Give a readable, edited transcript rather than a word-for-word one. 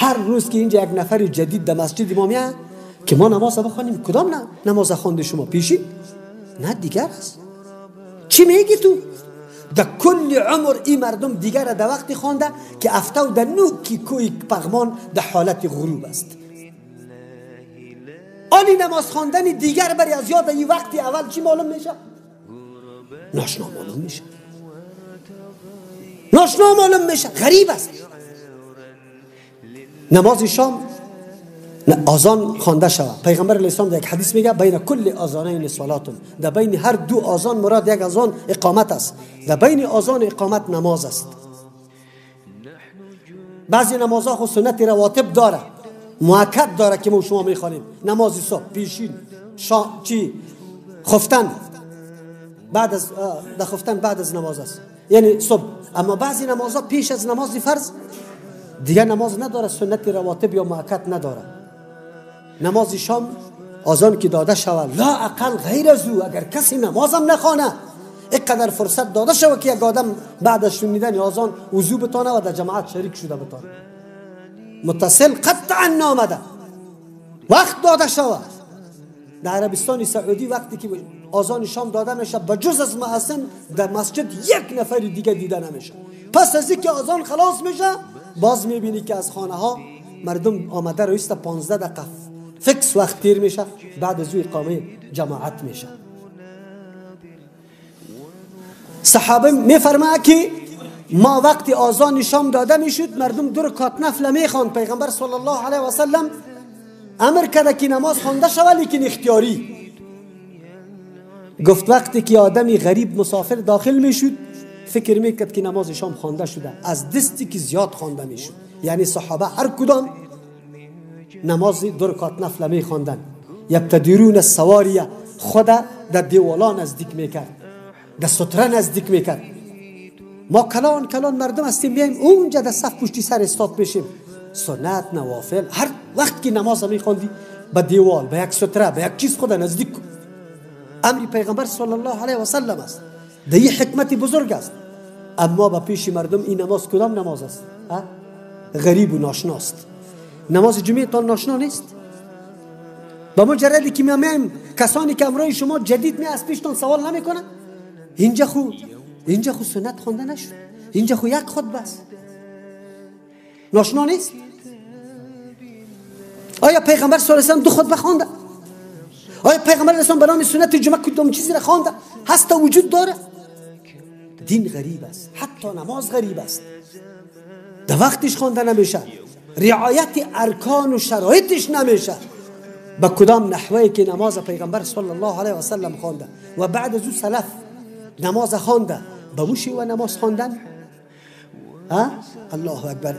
هر روز که اینجا یک نفر جدید در مسجد ما میاد که ما نماز بخوانیم، کدام نه نماز خوانده شما پیشین؟ نه دیگر است. چی میگی تو؟ در کل عمر این مردم دیگر در وقتی خوانده که افتو در نوکی کوی پغمان در حالت غروب است. آنی نماز خواندن دیگر بری از یاد این وقتی اول چی معلوم میشه؟ ناشنا معلوم میشه، ناشنا معلوم میشه، غریب است. نماز شام آذان خوانده شود. پیغمبر علیه السلام در یک حدیث میگه بین کل آذانین صلاتون، در بین هر دو آذان مراد یک آذان اقامت است، در بین آذان اقامت نماز است. بعضی نمازها خود سنت رواتب داره، مؤکد داره که ما شما میخوانیم. نماز صبح پیشین، خفتن بعد از خفتن بعد از نماز است، یعنی صبح. اما بعضی نمازها پیش از نماز فرض دیگه نماز نداره، سنت رواتب یا مؤکد نداره. نماز شام آذان که داده شود لا اقل غیر از او اگر کسی نمازم نخوانه اینقدر فرصت داده شود که یک آدم بعد از شنیدن آذان وضو بتانه و در جماعت شریک شده بتانه. متصل قطعا نامده، وقت داده شود. در عربستان سعودی وقتی که آذان شام داده میشه بجز از مؤذن در مسجد یک نفر دیگه دیده نمیشه. پس از اینکه آذان خلاص میشه باز میبینی که از خانه ها مردم آمده رویست 15 دقیقه فکس وقت تیر میشه، بعد از او اقامه جماعت میشه. صحابه میفرماید که ما وقتی آذان شام داده میشد مردم 2 رکعت نفل میخواند. پیغمبر صلی الله علیه و سلم امر کرده که نماز خوانده شود لیکن اختیاری. گفت وقتی که آدمی غریب مسافر داخل میشد فکر میکرد که نماز شام خوانده شده، از دستی که زیاد خوانده میشد. یعنی صحابه هر کدام نماز 2 رکعت نفل میخواندن. یبتدرون السواریه، خود در دیوالا نزدیک میکرد، در ستره نزدیک میکرد. ما کلان مردم هستیم بیایم اونجا در صف پشتی سر استاد بشیم. سنت نوافل هر وقت که نماز میخواندی به دیوال، به یک ستره، به یک چیز خود نزدیک کن. امر پیغمبر صلی الله علیه و سلم است، در این حکمت بزرگ است. اما به پیش مردم این نماز کدام نماز است؟ غریب و ناشناست. نماز جمعه تان ناشنا نیست. با مجردی که میایم کسانی که امروز شما جدید می از پیشتان سوال نمیکنن اینجا خود سنت خوانده نشد، اینجا خود یک خود بس ناشنا نیست. آیا پیغمبر صلی الله علیه و سلم 2 خطبه خوانده؟ آیا پیغمبر علیه السلام به نام سنت جمعه کدام چیزی را خوانده؟ هست و وجود داره؟ دین غریب است، حتی نماز غریب است، در وقتش خوانده نمیشه، رعایت ارکان و شرایطش نمیشه. با کدام نحوه که نماز پیغمبر صلی الله علیه و سلم خوانده و بعد از او سلف نماز خوانده، به موشی و نماز خواندن. الله اکبر.